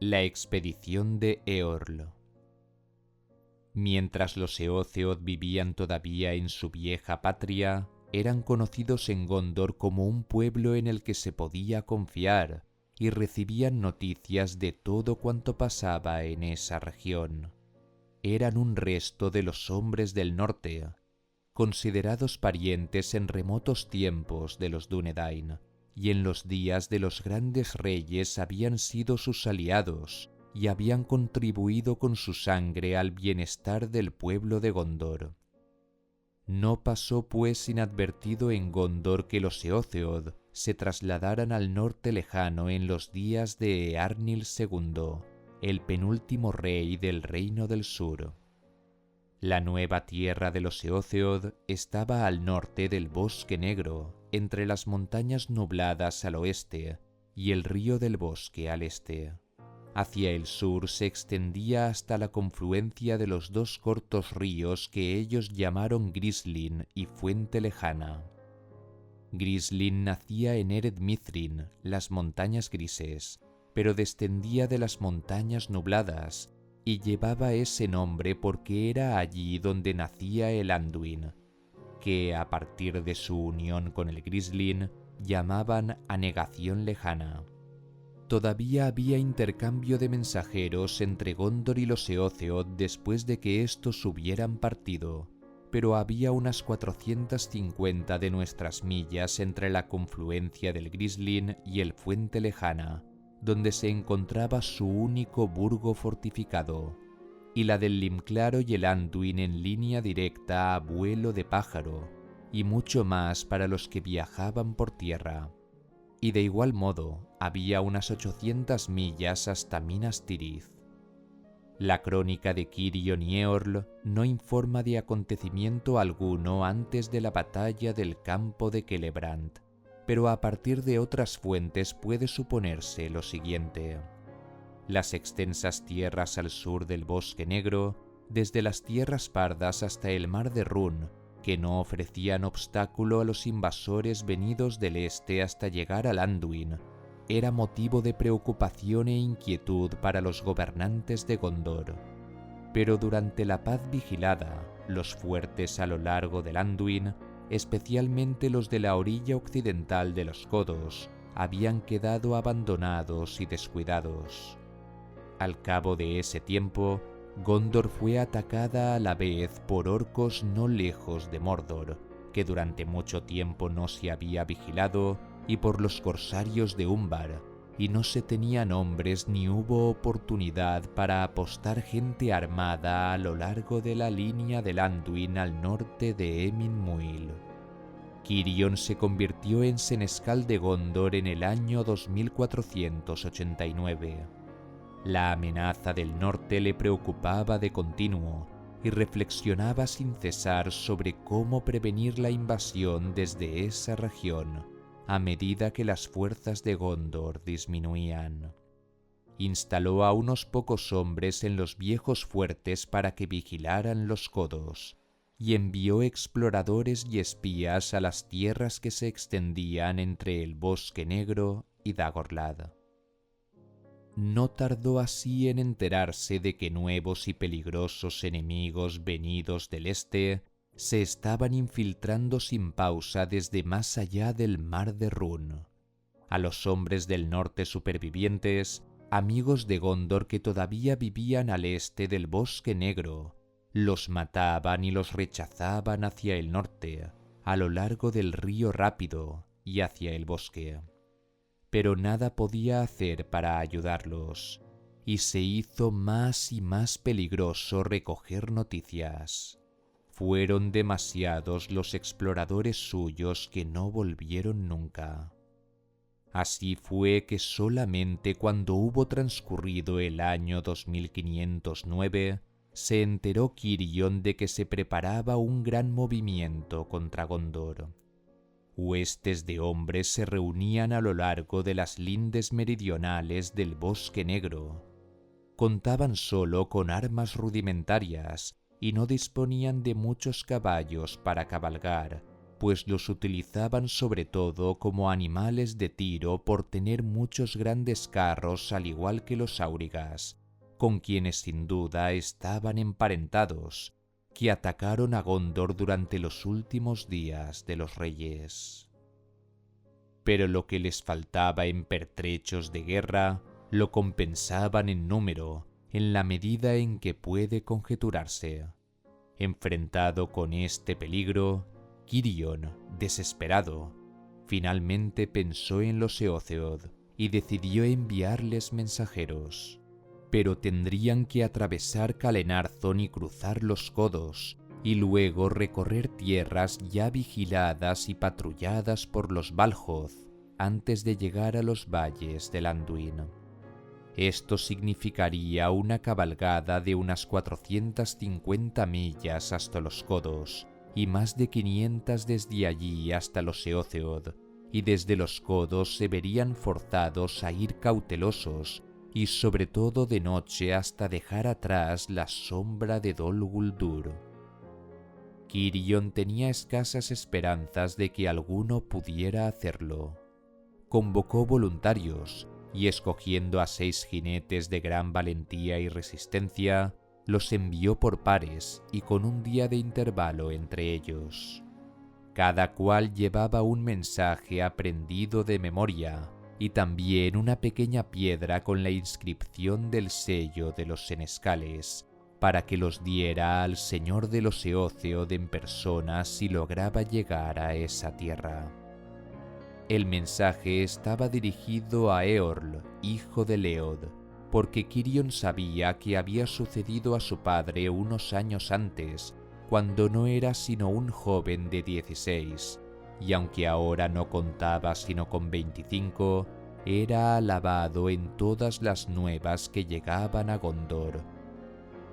La expedición de Eorl. Mientras los Eotheoth vivían todavía en su vieja patria, eran conocidos en Gondor como un pueblo en el que se podía confiar y recibían noticias de todo cuanto pasaba en esa región. Eran un resto de los hombres del norte, considerados parientes en remotos tiempos de los Dúnedain, y en los días de los grandes reyes habían sido sus aliados y habían contribuido con su sangre al bienestar del pueblo de Gondor. No pasó pues inadvertido en Gondor que los Eotheoth se trasladaran al norte lejano en los días de Eärnil II, el penúltimo rey del Reino del Sur. La nueva tierra de los Eotheoth estaba al norte del Bosque Negro, entre las montañas nubladas al oeste y el río del Bosque al este. Hacia el sur se extendía hasta la confluencia de los dos cortos ríos que ellos llamaron Grislin y Fuente Lejana. Grislin nacía en Ered Mithrin, las montañas grises, pero descendía de las montañas nubladas, y llevaba ese nombre porque era allí donde nacía el Anduin, que a partir de su unión con el Grislin llamaban Anegación Lejana. Todavía había intercambio de mensajeros entre Gondor y los Eotheoth después de que éstos hubieran partido, pero había unas 450 de nuestras millas entre la confluencia del Grislin y el Fuente Lejana, donde se encontraba su único burgo fortificado, y la del Limclaro y el Anduin en línea directa a vuelo de pájaro, y mucho más para los que viajaban por tierra. Y de igual modo, había unas 800 millas hasta Minas Tirith. La crónica de Cirion y Eorl no informa de acontecimiento alguno antes de la batalla del campo de Celebrant, pero a partir de otras fuentes puede suponerse lo siguiente. Las extensas tierras al sur del Bosque Negro, desde las tierras pardas hasta el mar de Run, que no ofrecían obstáculo a los invasores venidos del este hasta llegar al Anduin, era motivo de preocupación e inquietud para los gobernantes de Gondor. Pero durante la paz vigilada, los fuertes a lo largo del Anduin, especialmente los de la orilla occidental de los Codos, habían quedado abandonados y descuidados. Al cabo de ese tiempo, Gondor fue atacada a la vez por orcos no lejos de Mordor, que durante mucho tiempo no se había vigilado, y por los corsarios de Umbar, y no se tenían hombres ni hubo oportunidad para apostar gente armada a lo largo de la línea del Anduin al norte de Emin Muil. Cirion se convirtió en senescal de Gondor en el año 2489. La amenaza del norte le preocupaba de continuo y reflexionaba sin cesar sobre cómo prevenir la invasión desde esa región a medida que las fuerzas de Gondor disminuían. Instaló a unos pocos hombres en los viejos fuertes para que vigilaran los Codos y envió exploradores y espías a las tierras que se extendían entre el Bosque Negro y Dagorlad. No tardó así en enterarse de que nuevos y peligrosos enemigos venidos del este se estaban infiltrando sin pausa desde más allá del mar de Run. A los hombres del norte supervivientes, amigos de Gondor que todavía vivían al este del Bosque Negro, los mataban y los rechazaban hacia el norte, a lo largo del río Rápido y hacia el bosque. Pero nada podía hacer para ayudarlos, y se hizo más y más peligroso recoger noticias. Fueron demasiados los exploradores suyos que no volvieron nunca. Así fue que solamente cuando hubo transcurrido el año 2509 se enteró Cirion de que se preparaba un gran movimiento contra Gondor. Huestes de hombres se reunían a lo largo de las lindes meridionales del Bosque Negro. Contaban solo con armas rudimentarias y no disponían de muchos caballos para cabalgar, pues los utilizaban sobre todo como animales de tiro por tener muchos grandes carros al igual que los aurigas, con quienes sin duda estaban emparentados, que atacaron a Gondor durante los últimos días de los reyes. Pero lo que les faltaba en pertrechos de guerra lo compensaban en número, en la medida en que puede conjeturarse. Enfrentado con este peligro, Quirion, desesperado, finalmente pensó en los Eotheod y decidió enviarles mensajeros. Pero tendrían que atravesar Calenarthon y cruzar los codos, y luego recorrer tierras ya vigiladas y patrulladas por los Valhoth antes de llegar a los valles del Anduin. Esto significaría una cabalgada de unas 450 millas hasta los codos y más de 500 desde allí hasta los Eotheod, y desde los codos se verían forzados a ir cautelosos y sobre todo de noche hasta dejar atrás la sombra de Dol Guldur. Quirion tenía escasas esperanzas de que alguno pudiera hacerlo. Convocó voluntarios y, escogiendo a 6 jinetes de gran valentía y resistencia, los envió por pares y con un día de intervalo entre ellos. Cada cual llevaba un mensaje aprendido de memoria y también una pequeña piedra con la inscripción del sello de los senescales, para que los diera al señor de los Eotheod en persona si lograba llegar a esa tierra. El mensaje estaba dirigido a Eorl, hijo de Leod, porque Quirion sabía que había sucedido a su padre unos años antes, cuando no era sino un joven de 16, y aunque ahora no contaba sino con 25, era alabado en todas las nuevas que llegaban a Gondor,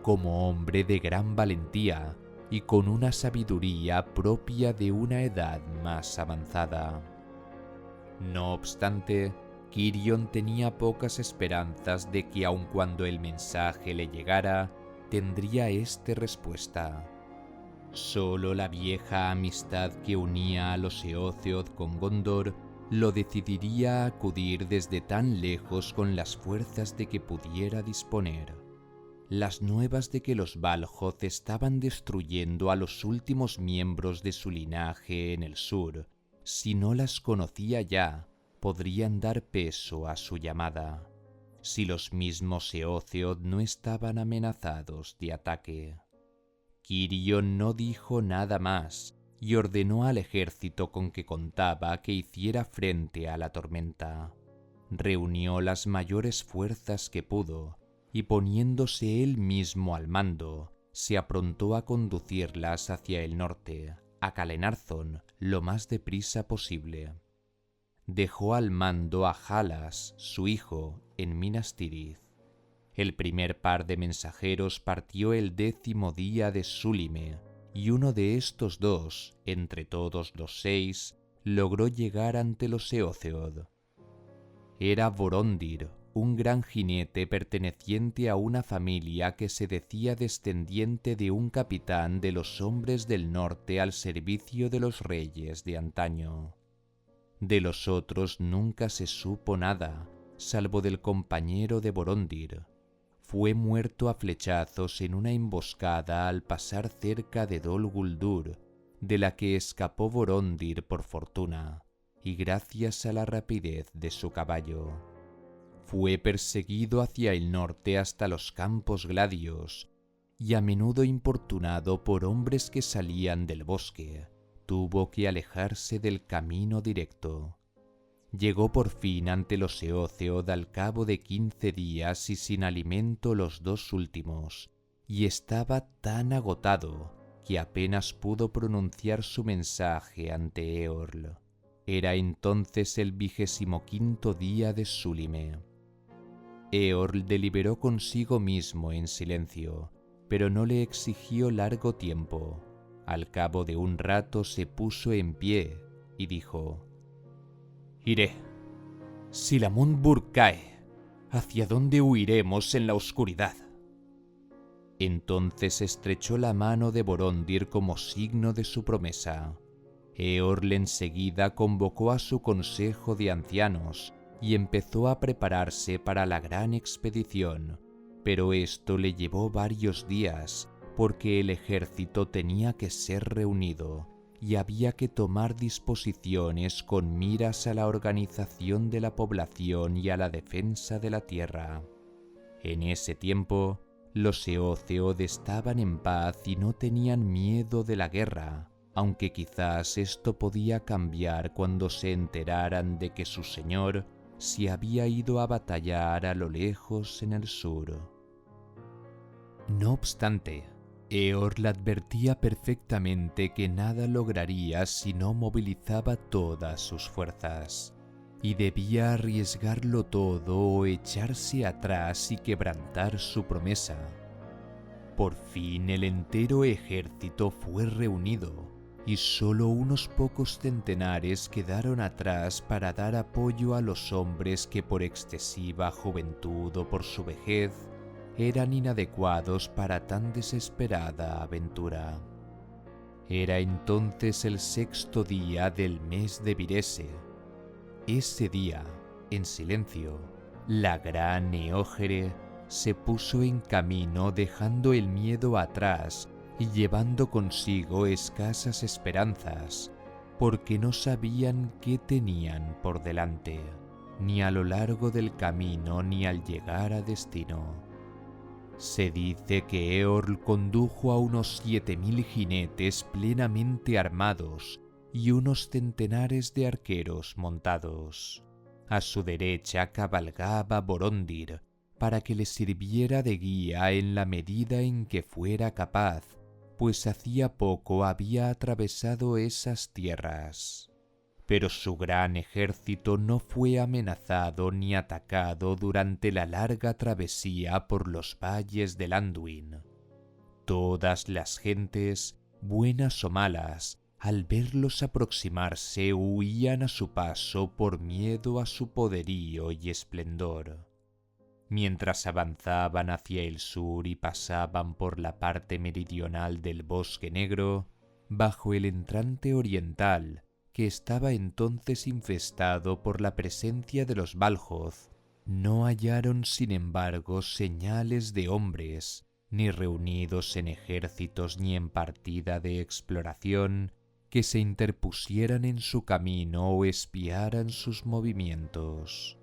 como hombre de gran valentía y con una sabiduría propia de una edad más avanzada. No obstante, Quirion tenía pocas esperanzas de que aun cuando el mensaje le llegara, tendría respuesta. Solo la vieja amistad que unía a los Eotheod con Gondor lo decidiría a acudir desde tan lejos con las fuerzas de que pudiera disponer. Las nuevas de que los Valhoth estaban destruyendo a los últimos miembros de su linaje en el sur, si no las conocía ya, podrían dar peso a su llamada, si los mismos Eotheod no estaban amenazados de ataque. Quirion no dijo nada más y ordenó al ejército con que contaba que hiciera frente a la tormenta. Reunió las mayores fuerzas que pudo y, poniéndose él mismo al mando, se aprontó a conducirlas hacia el norte, a Calenarthon, lo más deprisa posible. Dejó al mando a Halas, su hijo, en Minas Tirith. El primer par de mensajeros partió el 10º día de Súlime, y uno de estos 2, entre todos los 6, logró llegar ante los Eotheod. Era Vorondir, un gran jinete perteneciente a una familia que se decía descendiente de un capitán de los hombres del norte al servicio de los reyes de antaño. De los otros nunca se supo nada, salvo del compañero de Vorondir. Fue muerto a flechazos en una emboscada al pasar cerca de Dol Guldur, de la que escapó Vorondir por fortuna, y gracias a la rapidez de su caballo. Fue perseguido hacia el norte hasta los Campos Gladios, y a menudo importunado por hombres que salían del bosque, tuvo que alejarse del camino directo. Llegó por fin ante los Eotheod al cabo de 15 días y sin alimento los 2 últimos, y estaba tan agotado que apenas pudo pronunciar su mensaje ante Eorl. Era entonces el 25º día de Súlime. Eorl deliberó consigo mismo en silencio, pero no le exigió largo tiempo. Al cabo de un rato se puso en pie y dijo: «Iré. Si la Mundburg cae, ¿hacia dónde huiremos en la oscuridad?». Entonces estrechó la mano de Vorondir como signo de su promesa. Eorl enseguida convocó a su consejo de ancianos y empezó a prepararse para la gran expedición, pero esto le llevó varios días, porque el ejército tenía que ser reunido y había que tomar disposiciones con miras a la organización de la población y a la defensa de la tierra. En ese tiempo, los Eotheod estaban en paz y no tenían miedo de la guerra, aunque quizás esto podía cambiar cuando se enteraran de que su señor se había ido a batallar a lo lejos en el sur. No obstante, Eorl advertía perfectamente que nada lograría si no movilizaba todas sus fuerzas, y debía arriesgarlo todo o echarse atrás y quebrantar su promesa. Por fin el entero ejército fue reunido, y solo unos pocos centenares quedaron atrás para dar apoyo a los hombres que por excesiva juventud o por su vejez eran inadecuados para tan desesperada aventura. Era entonces el 6º día del mes de Virese. Ese día, en silencio, la gran Eógere se puso en camino dejando el miedo atrás y llevando consigo escasas esperanzas, porque no sabían qué tenían por delante, ni a lo largo del camino ni al llegar a destino. Se dice que Eorl condujo a unos 7000 jinetes plenamente armados y unos centenares de arqueros montados. A su derecha cabalgaba Borondir, para que le sirviera de guía en la medida en que fuera capaz, pues hacía poco había atravesado esas tierras. Pero su gran ejército no fue amenazado ni atacado durante la larga travesía por los valles del Anduin. Todas las gentes, buenas o malas, al verlos aproximarse huían a su paso por miedo a su poderío y esplendor. Mientras avanzaban hacia el sur y pasaban por la parte meridional del Bosque Negro, bajo el entrante oriental, que estaba entonces infestado por la presencia de los Valjoth, no hallaron sin embargo señales de hombres, ni reunidos en ejércitos ni en partida de exploración, que se interpusieran en su camino o espiaran sus movimientos.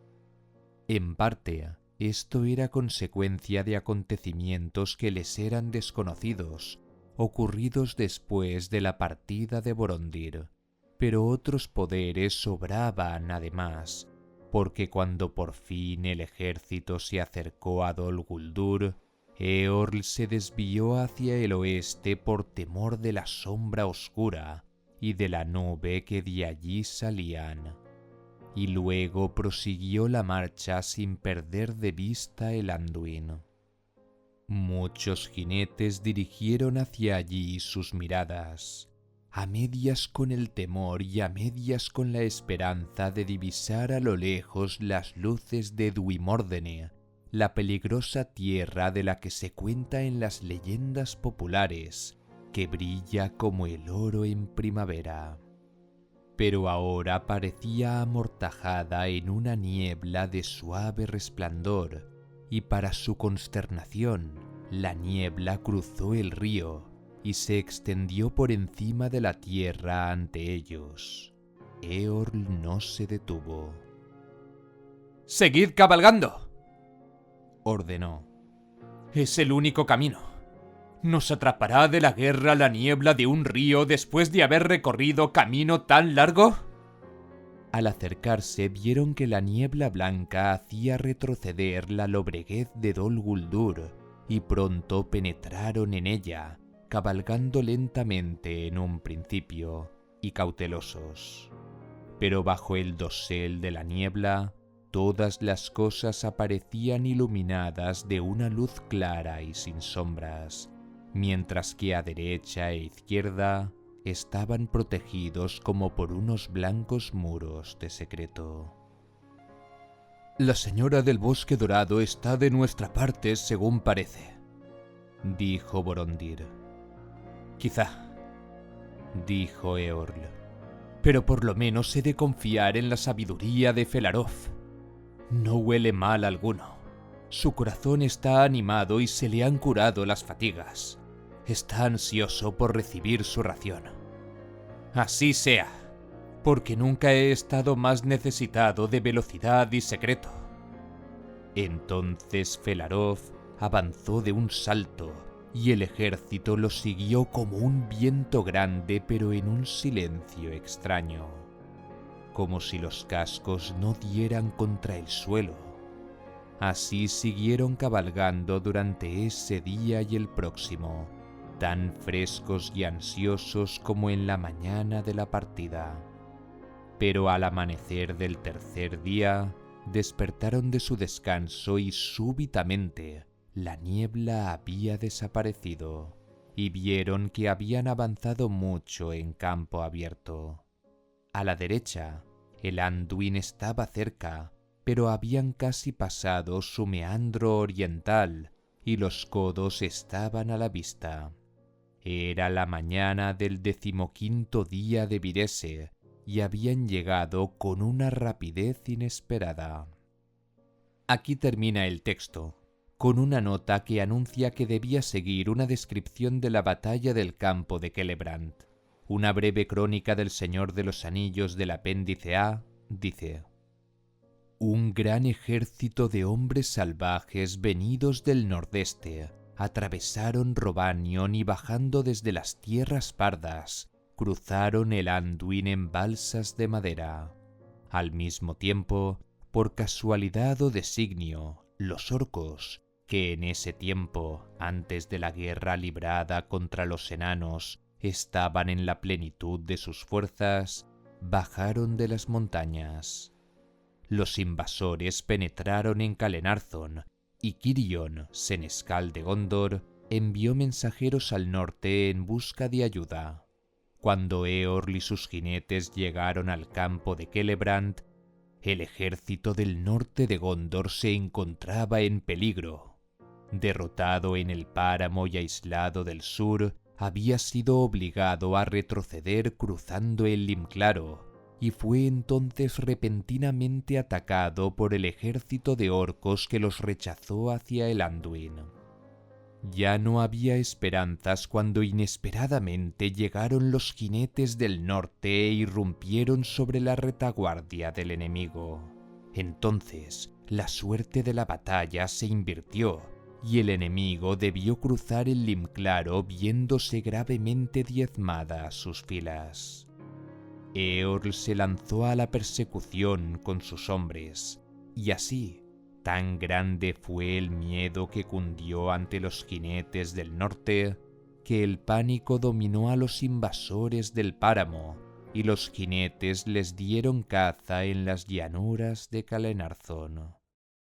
En parte, esto era consecuencia de acontecimientos que les eran desconocidos, ocurridos después de la partida de Borondir, pero otros poderes sobraban además, porque cuando por fin el ejército se acercó a Dol Guldur, Eorl se desvió hacia el oeste por temor de la sombra oscura y de la nube que de allí salían, y luego prosiguió la marcha sin perder de vista el Anduin. Muchos jinetes dirigieron hacia allí sus miradas, a medias con el temor y a medias con la esperanza de divisar a lo lejos las luces de Duimordene, la peligrosa tierra de la que se cuenta en las leyendas populares, que brilla como el oro en primavera. Pero ahora parecía amortajada en una niebla de suave resplandor, y para su consternación, la niebla cruzó el río y se extendió por encima de la tierra ante ellos. Eorl no se detuvo. «¡Seguid cabalgando!», ordenó. «Es el único camino. ¿Nos atrapará de la guerra la niebla de un río después de haber recorrido camino tan largo?». Al acercarse vieron que la niebla blanca hacía retroceder la lobreguez de Dol Guldur, y pronto penetraron en ella, cabalgando lentamente en un principio y cautelosos. Pero bajo el dosel de la niebla, todas las cosas aparecían iluminadas de una luz clara y sin sombras, mientras que a derecha e izquierda estaban protegidos como por unos blancos muros de secreto. «La señora del Bosque Dorado está de nuestra parte, según parece», dijo Borondir. «Quizá», dijo Eorl. pero por lo menos he de confiar en la sabiduría de Felarov. No huele mal alguno. Su corazón está animado y se le han curado las fatigas. Está ansioso por recibir su ración. Así sea, porque nunca he estado más necesitado de velocidad y secreto. Entonces Felarov avanzó de un salto y el ejército lo siguió como un viento grande, pero en un silencio extraño, como si los cascos no dieran contra el suelo. Así siguieron cabalgando durante ese día y el próximo, tan frescos y ansiosos como en la mañana de la partida. Pero al amanecer del tercer día, despertaron de su descanso y súbitamente la niebla había desaparecido y vieron que habían avanzado mucho en campo abierto. A la derecha, el Anduin estaba cerca, pero habían casi pasado su meandro oriental y los codos estaban a la vista. Era la mañana del 15º día de Virese y habían llegado con una rapidez inesperada. Aquí termina el texto, con una nota que anuncia que debía seguir una descripción de la batalla del campo de Celebrant. Una breve crónica del Señor de los Anillos del apéndice A dice: un gran ejército de hombres salvajes venidos del nordeste atravesaron Rovanion y bajando desde las tierras pardas, cruzaron el Anduin en balsas de madera. Al mismo tiempo, por casualidad o designio, los orcos, que en ese tiempo, antes de la guerra librada contra los enanos, estaban en la plenitud de sus fuerzas, bajaron de las montañas. Los invasores penetraron en Calenarthon y Cirion, senescal de Gondor, envió mensajeros al norte en busca de ayuda. Cuando Eorl y sus jinetes llegaron al campo de Celebrant, el ejército del norte de Gondor se encontraba en peligro. Derrotado en el páramo y aislado del sur, había sido obligado a retroceder cruzando el Limclaro, y fue entonces repentinamente atacado por el ejército de orcos que los rechazó hacia el Anduin. Ya no había esperanzas cuando inesperadamente llegaron los jinetes del norte e irrumpieron sobre la retaguardia del enemigo. Entonces, la suerte de la batalla se invirtió, y el enemigo debió cruzar el Limclaro viéndose gravemente diezmadas sus filas. Eorl se lanzó a la persecución con sus hombres, y así, tan grande fue el miedo que cundió ante los jinetes del norte, que el pánico dominó a los invasores del páramo, y los jinetes les dieron caza en las llanuras de Calenarthon.